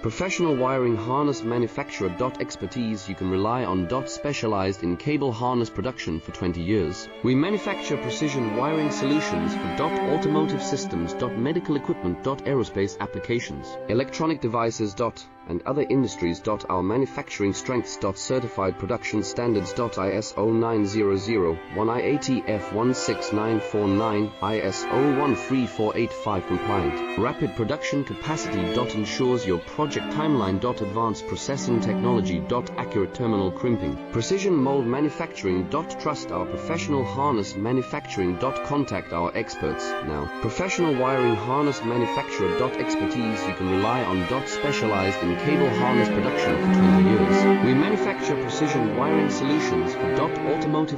Professional wiring harness manufacturer. Expertise you can rely on. Specialized in cable harness production for 20 years. We manufacture precision wiring solutions for automotive systems. Medical equipment. Aerospace applications. Electronic devices. And other industries. Our manufacturing strengths. Certified production standards. ISO 9001 IATF 16949 ISO 13485 compliant. Rapid production capacity. Ensures your project timeline. Advanced processing technology. Accurate terminal crimping. Precision mold manufacturing. Trust our professional harness manufacturing. Contact our experts now. Professional wiring harness manufacturer. Expertise you can rely on. Specialized in cable harness production for 20 years. We manufacture precision wiring solutions for automotive